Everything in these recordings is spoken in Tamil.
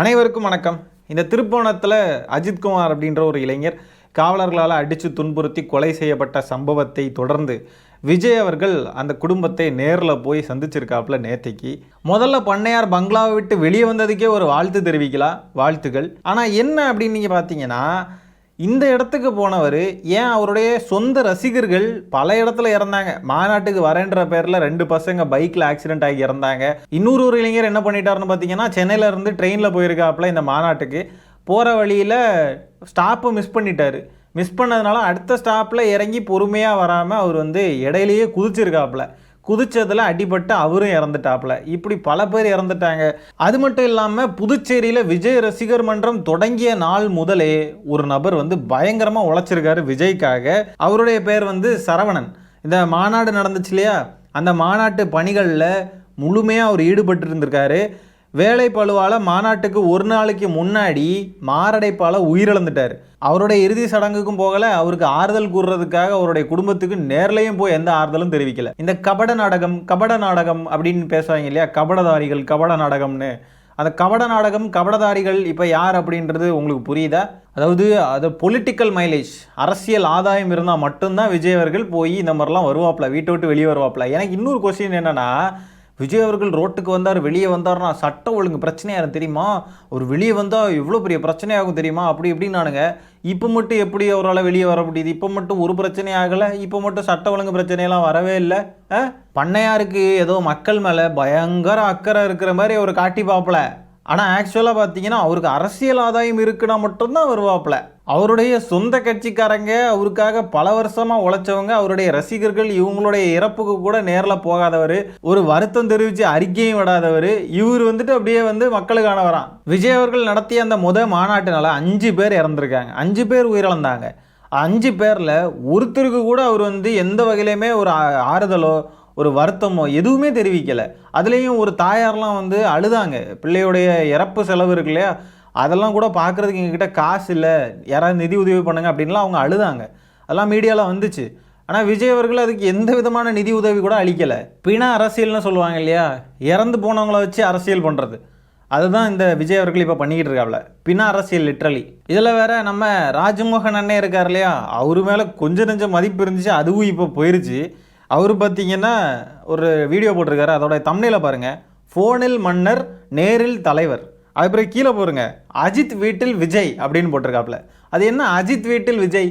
அனைவருக்கும் வணக்கம். இந்த திருப்போணத்தில் அஜித்குமார் அப்படின்ற ஒரு இளைஞர் காவலர்களால் அடித்து துன்புறுத்தி கொலை செய்யப்பட்ட சம்பவத்தை தொடர்ந்து விஜய் அவர்கள் அந்த குடும்பத்தை நேரில் போய் சந்திச்சிருக்காப்புல நேத்தைக்கு. முதல்ல பண்ணையார் பங்களாவை விட்டு வெளியே வந்ததுக்கே ஒரு வாழ்த்து தெரிவிக்கலாம், வாழ்த்துக்கள். ஆனால் என்ன அப்படின்னு நீங்கள் பார்த்தீங்கன்னா, இந்த இடத்துக்கு போனவர் ஏன் அவருடைய சொந்த ரசிகர்கள் பல இடத்துல இறந்தாங்க. மாநாட்டுக்கு வரேன்ற பேரில் 2 பசங்க பைக்கில் ஆக்சிடென்ட் ஆகி இறந்தாங்க. இன்னொரு இளைஞர் என்ன பண்ணிட்டாருன்னு பார்த்தீங்கன்னா, சென்னையில் இருந்து ட்ரெயினில் போயிருக்காப்புல இந்த மாநாட்டுக்கு. போகிற வழியில் ஸ்டாப்பை மிஸ் பண்ணிட்டார். மிஸ் பண்ணதுனால அடுத்த ஸ்டாப்பில் இறங்கி பொறுமையாக வராமல் அவர் இடையிலேயே குதிச்சிருக்காப்புல. குதிச்சதில் அடிபட்டு அவரும் இறந்துட்டாப்புல. இப்படி பல பேர் இறந்துட்டாங்க. அது மட்டும் இல்லாமல் புதுச்சேரியில் விஜய் ரசிகர் மன்றம் தொடங்கிய நாள் முதலே ஒரு நபர் பயங்கரமாக உழைச்சிருக்காரு விஜய்க்காக. அவருடைய பேர் சரவணன். இந்த மாநாடு நடந்துச்சு இல்லையா, அந்த மாநாட்டு பணிகளில் முழுமையாக அவர் ஈடுபட்டு இருந்திருக்காரு. வேலை பழுவால் மாநாட்டுக்கு ஒரு நாளைக்கு முன்னாடி மாரடைப்பால் உயிரிழந்துட்டார். அவருடைய இறுதி சடங்குக்கும் போகலை, அவருக்கு ஆறுதல் கூறுறதுக்காக அவருடைய குடும்பத்துக்கு நேர்லையும் போய் எந்த ஆறுதலும் தெரிவிக்கல. இந்த கபட நாடகம் அப்படின்னு பேசுவாங்க இல்லையா, கபட நாடகம்னு. அந்த கபட நாடகம், கபடதாரிகள் இப்போ யார் அப்படின்றது உங்களுக்கு புரியுதா? அது பொலிட்டிக்கல் மைலேஜ், அரசியல் ஆதாயம் இருந்தால் மட்டும்தான் விஜய் அவர்கள் போய் இந்த மாதிரிலாம் வருவாப்பில், வீட்டை விட்டு வெளியே வருவாப்பில். எனக்கு இன்னொரு கொஸ்டின் என்னென்னா, விஜய் அவர்கள் ரோட்டுக்கு வந்தார், வெளியே வந்தார்னா சட்டம் ஒழுங்கு பிரச்சனையாகும் தெரியுமா, ஒரு வெளியே வந்தால் எவ்வளோ பெரிய பிரச்சனையாகும் தெரியுமா, அப்படி இப்படின்னானுங்க. இப்போ மட்டும் எப்படி அவரால் வெளியே வர முடியுது? இப்போ மட்டும் ஒரு பிரச்சனை ஆகலை, இப்போ மட்டும் சட்ட ஒழுங்கு பிரச்சனையெல்லாம் வரவே இல்லை. பண்ணையாருக்கு ஏதோ மக்கள் மேலே பயங்கர அக்கறை இருக்கிற மாதிரி அவர் காட்டி பார்ப்பல. ஆனால் ஆக்சுவலாக பார்த்தீங்கன்னா அவருக்கு அரசியல் ஆதாயம் இருக்குன்னா மட்டும்தான் வருவாப்பில். அவருடைய சொந்த கட்சிக்காரங்க, அவருக்காக பல வருஷமாக உழைச்சவங்க, அவருடைய ரசிகர்கள், இவங்களுடைய இறப்புக்கு கூட நேரில் போகாதவர், ஒரு வருத்தம் தெரிவித்து அறிக்கையும் விடாதவர். இவர் அப்படியே மக்களுக்கான வரான். விஜய் அவர்கள் நடத்திய அந்த மாநாட்டினால 5 பேர் இறந்துருக்காங்க, 5 பேர் உயிரிழந்தாங்க. 5 பேரில் ஒருத்தருக்கு கூட அவர் எந்த வகையிலையுமே ஒரு ஆறுதலோ ஒரு வருத்தமோ எதுவுமே தெரிவிக்கலை. அதுலேயும் ஒரு தாயார்லாம் அழுதாங்க. பிள்ளையுடைய இறப்பு செலவு இருக்கு இல்லையா, அதெல்லாம் கூட பார்க்குறதுக்கு எங்ககிட்ட காசு இல்லை, யாராவது நிதி உதவி பண்ணுங்க அப்படின்லாம் அவங்க அழுதாங்க. அதெல்லாம் மீடியாவில் வந்துச்சு. ஆனால் விஜய் அவர்கள் அதுக்கு எந்த விதமான நிதி உதவி கூட அளிக்கலை. பிண அரசியல்னு சொல்லுவாங்க இல்லையா, இறந்து போனவங்கள வச்சு அரசியல் பண்ணுறது, அதுதான் இந்த விஜய் அவர்கள் இப்போ பண்ணிக்கிட்டு இருக்காப்புல. பிண அரசியல் லிட்ரலி. இதில் வேற நம்ம ராஜ்மோகன் அண்ணே இருக்கார் இல்லையா, அவரு மேலே கொஞ்சம் நெஞ்சம் மதிப்பு இருந்துச்சு, அதுவும் இப்போ போயிருச்சு. அவர் பார்த்தீங்கன்னா ஒரு வீடியோ போட்டிருக்காரு, அதோட தம்ப்நெயிலை பாருங்கள், ஃபோனில் மன்னர் நேரில் தலைவர். அது பிறகு கீழே போருங்க, அஜித் வீட்டில் விஜய் அப்படின்னு போட்டிருக்காப்புல. அது என்ன அஜித் வீட்டில் விஜய்?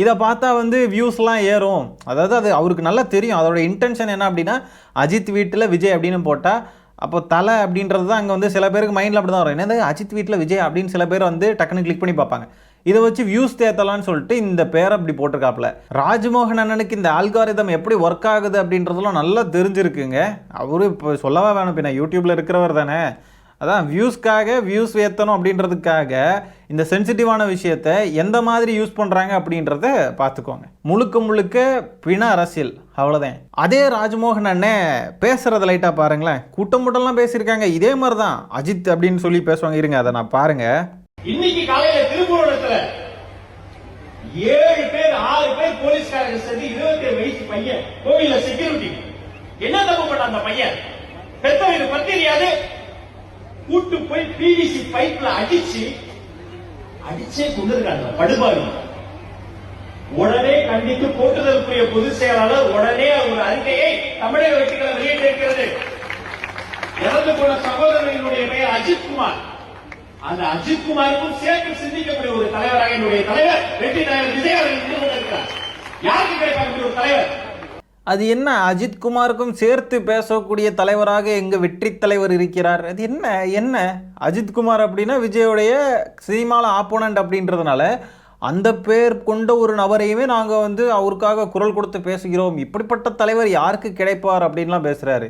இதை பார்த்தா வியூஸ்லாம் ஏறும். அது அவருக்கு நல்லா தெரியும் அதோட இன்டென்ஷன் என்ன அப்படின்னா, அஜித் வீட்டில் விஜய் அப்படின்னு போட்டால் அப்போ தலை அப்படின்றது தான் அங்கே சில பேருக்கு மைண்டில் அப்படி தான் வரும். என்னது அஜித் வீட்டில் விஜய் அப்படின்னு சில பேர் டக்குன்னு கிளிக் பண்ணி பார்ப்பாங்க. இதை வச்சு வியூஸ் தேத்தலான்னு சொல்லிட்டு இந்த பேரை அப்படி போட்டிருக்காப்புல. ராஜ்மோகன் அண்ணனுக்கு இந்த ஆல்காரிதம் எப்படி ஒர்க் ஆகுது அப்படின்றதுலாம் நல்லா தெரிஞ்சிருக்குங்க. அவரு இப்போ சொல்லவா வேணும், பின்ன யூடியூப்பில் இருக்கிறவர் தானே. அதான் வியூஸ்க்காக, வியூஸ் ஏற்றணும் அப்படின்றதுக்காக இந்த சென்சிட்டிவான விஷயத்தை எந்த மாதிரி யூஸ் பண்ணுறாங்க அப்படின்றத பார்த்துக்கோங்க. முழுக்க பிண அரசியல், அவ்வளோதான். அதே ராஜ்மோகன் அண்ணன் பேசுகிறத லைட்டாக பாருங்களேன். கூட்டம்லாம் பேசியிருக்காங்க, இதே மாதிரி தான் அஜித் அப்படின்னு சொல்லி பேசுவாங்க. இருங்க அதை நான் பாருங்க. இன்னைக்கு காலையில திருப்பூரத்துல 7 பேர் 6 பேர் போலீஸ்காரங்க சேர்ந்து 27 வயசு பையன் கோவில்ல செக்யூரிட்டி. என்ன தப்பு பண்ண அந்த பையன்? பெத்தவங்க பத்திரியாது கூட்டு போய் பிவிசி பைப்ல அடிச்சே கொண்டிருக்காங்க படுபாவி. உடனே கண்டித்து போட்டுதலுக்குரிய பொதுச் செயலாளர் உடனே ஒரு அறிக்கையை தமிழக வெற்றிக்கழகம் வெளியிட்டிருக்கிறது. இறந்து போன சகோதரர்களுடைய பெயர் அஜித்குமார். அந்த அஜித்குமாருக்கும் சேர்த்து சிந்திக்கக்கூடிய ஒரு தலைவராக என்னுடைய தலைவர் வெற்றி தலைவர் விஜய் அவர்கள் இருந்து கொண்டிருக்கிறார். யாருக்கு கிடைப்பாங்க ஒரு தலைவர்? அது என்ன அஜித்குமாருக்கும் சேர்த்து பேசக்கூடிய தலைவராக எங்கள் வெற்றி தலைவர் இருக்கிறார்? அது என்ன அஜித்குமார் அப்படின்னா விஜயோடைய சினிமாவில் ஆப்போனண்ட் அப்படின்றதுனால அந்த பேர் கொண்ட ஒரு நபரையுமே நாங்கள் அவருக்காக குரல் கொடுத்து பேசுகிறோம். இப்படிப்பட்ட தலைவர் யாருக்கு கிடைப்பார் அப்படின்லாம் பேசுகிறாரு.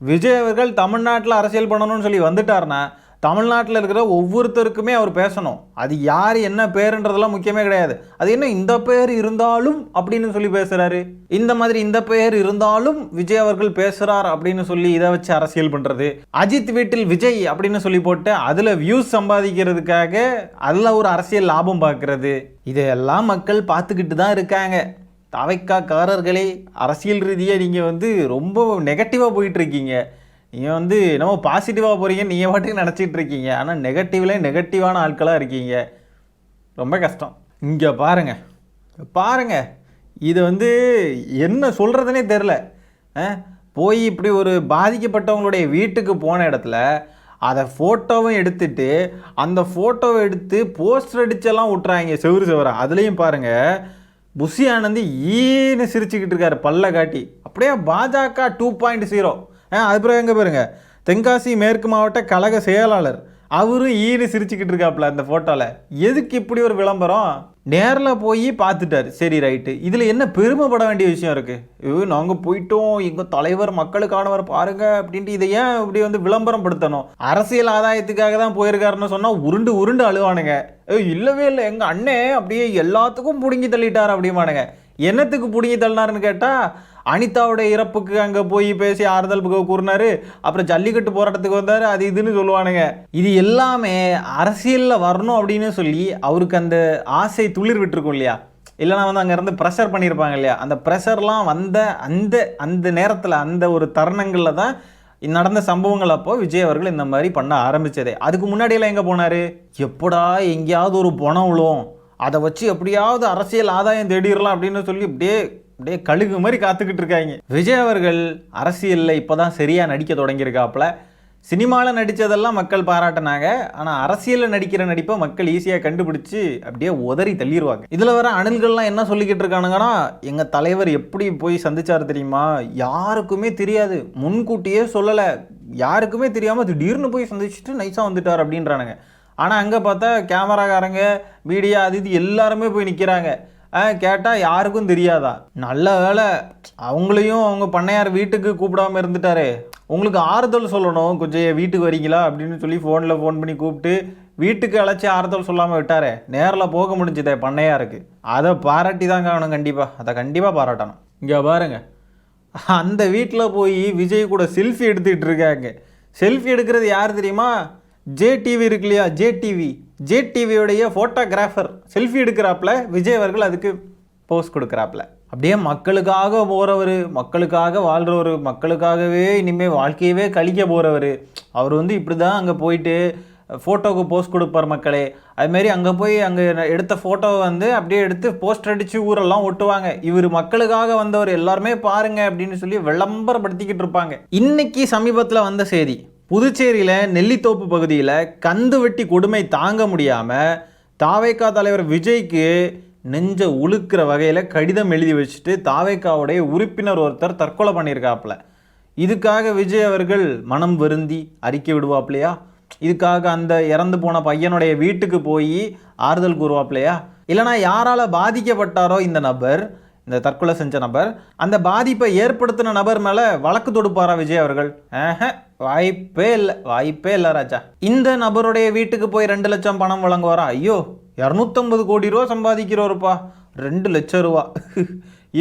விஜய் அவர்கள் தமிழ்நாட்டில் அரசியல் பண்ணணும்னு சொல்லி வந்துட்டார்னா தமிழ்நாட்டில் இருக்கிற ஒவ்வொருத்தருக்குமே அவர் பேசணும். அது யார் என்ன பேருன்றதெல்லாம் முக்கியமே கிடையாது. அது என்ன இந்த பெயர் இருந்தாலும் அப்படின்னு சொல்லி பேசுகிறாரு. இந்த மாதிரி இந்த பெயர் இருந்தாலும் விஜய் அவர்கள் பேசுகிறார் அப்படின்னு சொல்லி இதை வச்சு அரசியல் பண்ணுறது. அஜித் வீட்டில் விஜய் அப்படின்னு சொல்லி போட்டு அதில் வியூஸ் சம்பாதிக்கிறதுக்காக அதில் ஒரு அரசியல் லாபம் பார்க்கறது, இதையெல்லாம் மக்கள் பார்த்துக்கிட்டு தான் இருக்காங்க. தவைக்காரர்களே, அரசியல் ரீதியாக நீங்கள் ரொம்ப நெகட்டிவாக போயிட்டுருக்கீங்க. நீங்கள் வந்து என்னமோ பாசிட்டிவாக போகிறீங்க நீங்கள் பாட்டுக்கு நினச்சிட்டு இருக்கீங்க, ஆனால் நெகட்டிவான ஆட்களாக இருக்கீங்க. ரொம்ப கஷ்டம். இங்கே பாருங்க இது வந்து என்ன சொல்கிறதுனே தெரில. போய் இப்படி ஒரு பாதிக்கப்பட்டவங்களுடைய வீட்டுக்கு போன இடத்துல அதை ஃபோட்டோவும் எடுத்துட்டு அந்த ஃபோட்டோவை எடுத்து போஸ்டர் அடிச்செல்லாம் விட்டுறாங்க செவரா. அதுலேயும் பாருங்கள், புஷி ஆனந்த் ஈன்னு சிரிச்சுக்கிட்டு இருக்காரு பல்ல காட்டி, அப்படியே பாஜக 2.0. அதுக்கப்புறம் எங்கே பாருங்க, தென்காசி மேற்கு மாவட்ட கழக செயலாளர் அவரும் ஈடு சிரிச்சுக்கிட்டு இருக்காப்புல அந்த ஃபோட்டோவில். எதுக்கு இப்படி ஒரு விளம்பரம்? நேரில் போய் பார்த்துட்டாரு, சரி ரைட்டு. இதில் என்ன பெருமைப்பட வேண்டிய விஷயம் இருக்குது? நாங்கள் போயிட்டோம், எங்கள் தலைவர் மக்களுக்கானவர் பாருங்க அப்படின்ட்டு இதை ஏன் இப்படி வந்து விளம்பரம் படுத்தணும்? அரசியல் ஆதாயத்துக்காக தான் போயிருக்காருன்னு சொன்னால் உருண்டு அழுவானுங்க. இல்லவே இல்லை, எங்கள் அண்ணே அப்படியே எல்லாத்துக்கும் பிடுங்கி தள்ளிட்டார் அப்படிமானுங்க. என்னத்துக்கு பிடுங்கி தள்ளினாருன்னு கேட்டால், அனிதாவுடைய இறப்புக்கு அங்கே போய் பேசி ஆறுதல் கூறினாரு, அப்புறம் ஜல்லிக்கட்டு போராட்டத்துக்கு வந்தார், அது இதுன்னு சொல்லுவானுங்க. இது எல்லாமே அரசியலில் வரணும் அப்படின்னு சொல்லி அவருக்கு அந்த ஆசை துளிர் விட்டுருக்கும் இல்லையா? இல்லைனா வந்து அங்கேருந்து ப்ரெஷர் பண்ணியிருப்பாங்க இல்லையா? அந்த ப்ரெஷர்லாம் வந்த அந்த நேரத்தில், அந்த ஒரு தருணங்களில் தான் நடந்த சம்பவங்கள் அப்போ விஜய் அவர்கள் இந்த மாதிரி பண்ண ஆரம்பித்ததே. அதுக்கு முன்னாடியெல்லாம் எங்கே போனார்? எப்படா எங்கேயாவது ஒரு பணம் விழும், அதை வச்சு எப்படியாவது அரசியல் ஆதாயம் தேடிடலாம் அப்படின்னு சொல்லி அப்படியே கழுகு மாதிரி காத்துக்கிட்டு இருக்காங்க. விஜய் அவர்கள் அரசியலில் இப்போ தான் சரியாக நடிக்க தொடங்கியிருக்காப்புல. சினிமாவில் நடித்ததெல்லாம் மக்கள் பாராட்டினாங்க, ஆனால் அரசியலில் நடிக்கிற நடிப்பை மக்கள் ஈஸியாக கண்டுபிடிச்சி அப்படியே உதறி தள்ளிடுவாங்க. இதில் வர அணில்கள்லாம் என்ன சொல்லிக்கிட்டு இருக்கானுங்கன்னா, எங்கள் தலைவர் எப்படி போய் சந்திச்சார் தெரியுமா, யாருக்குமே தெரியாது, முன்கூட்டியே சொல்லலை, யாருக்குமே தெரியாமல் திடீர்னு போய் சந்திச்சுட்டு நைஸாக வந்துட்டார் அப்படின்றானுங்க. ஆனால் அங்கே பார்த்தா கேமராக்காரங்க, மீடியா, அது இது எல்லாருமே போய் நிற்கிறாங்க. கேட்டால் யாருக்கும் தெரியாதா? நல்ல வேலை அவங்களையும் அவங்க பண்ணையார் வீட்டுக்கு கூப்பிடாமல் இருந்துட்டாரு. உங்களுக்கு ஆறுதல் சொல்லணும், கொஞ்சம் வீட்டுக்கு வரீங்களா அப்படின்னு சொல்லி ஃபோன் பண்ணி கூப்பிட்டு வீட்டுக்கு அழைச்சி ஆறுதல் சொல்லாமல் விட்டாரே, நேரில் போக முடிஞ்சதே பண்ணையாருக்கு. அதை பாராட்டி தான் காணும், அதை கண்டிப்பாக பாராட்டணும். இங்கே பாருங்க, அந்த வீட்டில் போய் விஜய் கூட செல்ஃபி எடுத்துக்கிட்டு இருக்காங்க. செல்ஃபி எடுக்கிறது யார் தெரியுமா? ஜேடிவி இருக்கு இல்லையா, ஜேடிவியோடைய ஃபோட்டோகிராஃபர் செல்ஃபி எடுக்கிறாப்புல. விஜய் அவர்கள் அதுக்கு போஸ்ட் கொடுக்குறாப்புல. அப்படியே மக்களுக்காக போகிறவர், மக்களுக்காக வாழ்கிறவர், மக்களுக்காகவே இனிமேல் வாழ்க்கையவே கழிக்க போகிறவர். அவர் வந்து இப்படி தான் அங்கே போயிட்டு ஃபோட்டோவுக்கு போஸ்ட் கொடுப்பார் மக்களே. அதுமாரி அங்கே போய் அங்கே எடுத்த ஃபோட்டோவை வந்து அப்படியே எடுத்து போஸ்டர் அடித்து ஊரெல்லாம் ஒட்டுவாங்க. இவர் மக்களுக்காக வந்தவர், எல்லாருமே பாருங்க அப்படின்னு சொல்லி விளம்பரப்படுத்திக்கிட்டு இருப்பாங்க. இன்னைக்கு சமீபத்தில் வந்த செய்தி, புதுச்சேரியில் நெல்லித்தோப்பு பகுதியில் கந்து வெட்டி கொடுமை தாங்க முடியாமல் தாவேகா தலைவர் விஜய்க்கு நெஞ்ச உழுக்கிற வகையில் கடிதம் எழுதி வச்சுட்டு தாவேகாவுடைய உறுப்பினர் ஒருத்தர் தற்கொலை பண்ணியிருக்காப்புல. இதுக்காக விஜய் அவர்கள் மனம் வருந்தி அறிக்கை விடுவாப்லையா? இதுக்காக அந்த இறந்து போன பையனுடைய வீட்டுக்கு போய் ஆறுதல் கூறுவாப்லையா? இல்லைனா யாரால் பாதிக்கப்பட்டாரோ இந்த நபர், இந்த தற்கொலை செஞ்ச நபர், அந்த பாதிப்பை ஏற்படுத்தின நபர் மேலே வழக்கு தொடுப்பாரா விஜய் அவர்கள்? வாய்ப்பே இல்லை ராஜா. இந்த நபருடைய வீட்டுக்கு போய் 2 லட்சம் பணம் வழங்குவாரா? ஐயோ, 250 கோடி ரூபா சம்பாதிக்கிறவருப்பா, 2 லட்சம் ரூபா.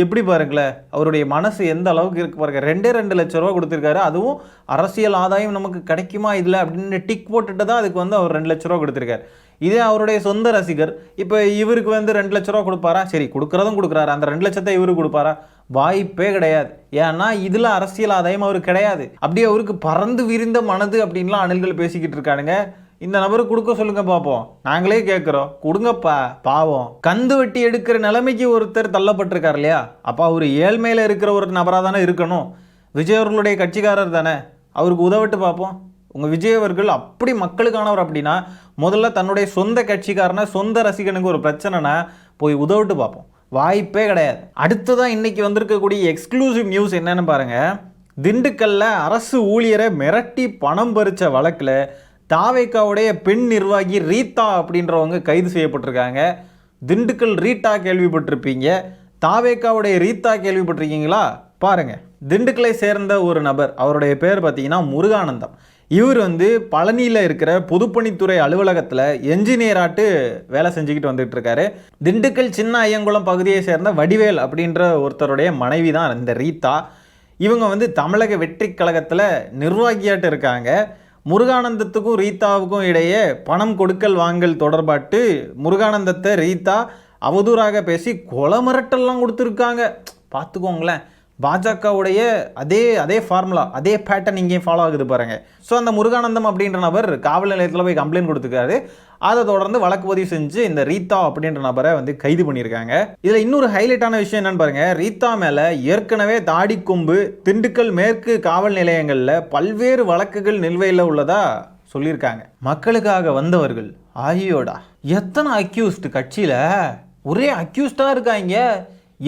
எப்படி பாருங்களேன், அவருடைய மனசு எந்த அளவுக்கு இருக்கு பாருங்க. 2 லட்சம் ரூபா கொடுத்துருக்காரு, அதுவும் அரசியல் ஆதாயம் நமக்கு கிடைக்குமா இதில் அப்படின்னு டிக் போட்டுட்டு தான் அதுக்கு வந்து அவர் 2 லட்ச ரூபா கொடுத்துருக்காரு. இதே அவருடைய சொந்த ரசிகர் இப்போ இவருக்கு வந்து 2 லட்ச ரூபா கொடுப்பாரா? சரி, கொடுக்குறதும் கொடுக்குறாரு, அந்த 2 லட்சத்தை இவருக்கு கொடுப்பாரா? வாய்ப்பே கிடையாது. ஏன்னா இதில் அரசியல் ஆதாயம் அவருக்கு கிடையாது. அப்படியே அவருக்கு பறந்து விரிந்த மனது அப்படின்லாம் அணில்கள் பேசிக்கிட்டு இருக்கானுங்க. இந்த நபருக்கு கொடுக்க சொல்லுங்க பார்ப்போம், நாங்களே கேட்குறோம், கொடுங்கப்பா பாவம். கந்து வெட்டி எடுக்கிற நிலைமைக்கு ஒருத்தர் தள்ளப்பட்டிருக்கார் இல்லையா? அப்போ அவர் ஏழ்மையில் இருக்கிற ஒரு நபராக தானே இருக்கணும். விஜய் அவர்களுடைய கட்சிக்காரர் தானே, அவருக்கு உதவிட்டு பார்ப்போம். உங்கள் விஜய் அவர்கள் அப்படி மக்களுக்கானவர் அப்படின்னா முதல்ல தன்னுடைய சொந்த கட்சிக்காரனை, சொந்த ரசிகனுக்கு ஒரு பிரச்சனைனா போய் உதவிட்டு பார்ப்போம். வாய்ப்பே கிடையாது. அடுத்ததான் இன்னைக்கு வந்திருக்கக்கூடிய எக்ஸ்க்ளூசிவ் நியூஸ் என்னன்னு பாருங்க. திண்டுக்கல்ல அரசு ஊழியரை மிரட்டி பணம் பறிச்ச வழக்கில் தாவேகாவுடைய பெண் நிர்வாகி ரீதா அப்படின்றவங்க கைது செய்யப்பட்டிருக்காங்க. திண்டுக்கல் ரீட்டா கேள்விப்பட்டிருப்பீங்க, தாவேகாவுடைய ரீதா கேள்விப்பட்டிருக்கீங்களா? பாருங்க, திண்டுக்கலை சேர்ந்த ஒரு நபர், அவருடைய பேர் பார்த்தீங்கன்னா முருகானந்தம். இவர் வந்து பழனியில் இருக்கிற பொதுப்பணித்துறை அலுவலகத்தில் என்ஜினியராட்டு வேலை செஞ்சுக்கிட்டு வந்துட்டு இருக்காரு. திண்டுக்கல் சின்ன ஐயங்குளம் பகுதியை சேர்ந்த வடிவேல் அப்படின்ற ஒருத்தருடைய மனைவி தான் இந்த ரீதா. இவங்க வந்து தமிழக வெற்றி கழகத்தில் நிர்வாகியாட்டு இருக்காங்க. முருகானந்தத்துக்கும் ரீதாவுக்கும் இடையே பணம் கொடுக்கல் வாங்கல் தொடர்பாட்டு முருகானந்தத்தை ரீதா அவதூறாக பேசி கொலை மிரட்டல்லாம் கொடுத்துருக்காங்க. பார்த்துக்கோங்களேன், பாஜகவுடைய அதே ஃபார்முலா, அதே பேட்டர்ன் இங்கேயும் ஃபாலோ ஆகுது பாருங்க. ஸோ அந்த முருகானந்தம் அப்படின்ற நபர் காவல் நிலையத்தில் போய் கம்ப்ளைண்ட் கொடுத்துருக்காரு. அதை தொடர்ந்து வழக்கு பதிவு செஞ்சு இந்த ரீதா அப்படின்ற நபரை வந்து கைது பண்ணியிருக்காங்க. இதில் இன்னொரு ஹைலைட்டான விஷயம் என்னன்னு பாருங்க, ரீதா மேலே ஏற்கனவே தாடிக்கொம்பு, திண்டுக்கல் மேற்கு காவல் நிலையங்களில் பல்வேறு வழக்குகள் நிலுவையில் உள்ளதா சொல்லியிருக்காங்க. மக்களுக்காக வந்தவர்கள் ஆகியோடா எத்தனை அக்யூஸ்டு கட்சியில் ஒரே அக்யூஸ்டாக இருக்காங்க.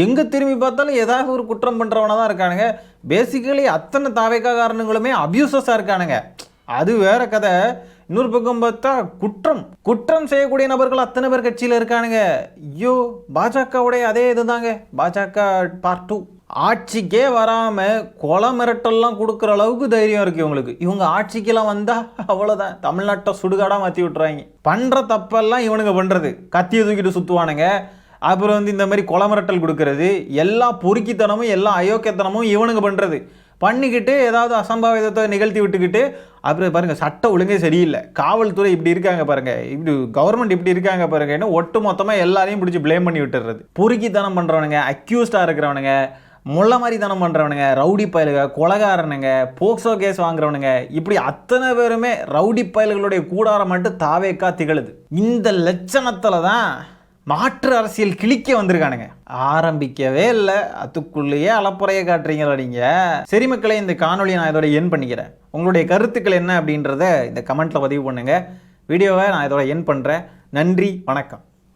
எங்கே திரும்பி பார்த்தாலும் ஏதாவது ஒரு குற்றம் பண்ணுறவனா தான் இருக்கானுங்க. பேசிக்கலி அத்தனை தாவேக்காரனுங்களுமே அபியூசஸாக இருக்கானுங்க. அது வேற கதை. இன்னொரு பக்கம் பார்த்தா குற்றம் செய்யக்கூடிய நபர்கள் அத்தனை பேர் கட்சியில் இருக்கானுங்க. ஐயோ, பாஜகவுடைய அதே இதுதாங்க, பாஜக பார்ட் 2. ஆட்சிக்கே வராமல் கொலை மிரட்டல்லாம் கொடுக்குற அளவுக்கு தைரியம் இருக்குது இவங்களுக்கு. இவங்க ஆட்சிக்கெல்லாம் வந்தால் அவ்வளோதான், தமிழ்நாட்டை சுடுகாடாக மாற்றி விட்டுறாங்க. பண்ணுற தப்பெல்லாம் இவனுங்க பண்ணுறது, கத்தியை தூக்கிட்டு சுற்றுவானுங்க. அப்புறம் வந்து இந்த மாதிரி கொலை மிரட்டல் கொடுக்கறது, எல்லா பொறுக்கித்தனமும் எல்லா அயோக்கியத்தனமும் இவனுங்க பண்ணுறது. பண்ணிக்கிட்டு ஏதாவது அசம்பாவிதத்தை நிகழ்த்தி விட்டுக்கிட்டு அப்புறம் பாருங்கள், சட்ட ஒழுங்கே சரியில்லை, காவல்துறை இப்படி இருக்காங்க பாருங்கள், இப்படி கவர்மெண்ட் இப்படி இருக்காங்க பாருங்க, என்ன ஒட்டு மொத்தமாக எல்லாரையும் பிடிச்சி ப்ளேம் பண்ணி விட்டுறது. பொறுக்கித்தனம் பண்ணுறவனுங்க, அக்யூஸ்டாக இருக்கிறவனுங்க, முள்ள மாதிரி தனம் பண்ணுறவனுங்க, ரவுடி பயலுங்க, கொலகாரனுங்க, போக்சோ கேஸ் வாங்குறவனுங்க, இப்படி அத்தனை பேருமே ரவுடி பயல்களுடைய கூடாரம் மட்டும் தாவேக்கா திகழுது. இந்த லட்சணத்தில் தான் மாற்று அரசியல் கிழிக்க வந்திருக்கானுங்க. ஆரம்பிக்கவே இல்லை, அதுக்குள்ளேயே அலப்புறையை காட்டுறீங்களா நீங்கள்? சரி மக்களே, இந்த காணொலியை நான் இதோட என் பண்ணிக்கிறேன். உங்களுடைய கருத்துக்கள் என்ன அப்படின்றத இந்த கமெண்ட்டில் பதிவு பண்ணுங்கள். வீடியோவை நான் இதோட என் பண்ணுறேன். நன்றி, வணக்கம்.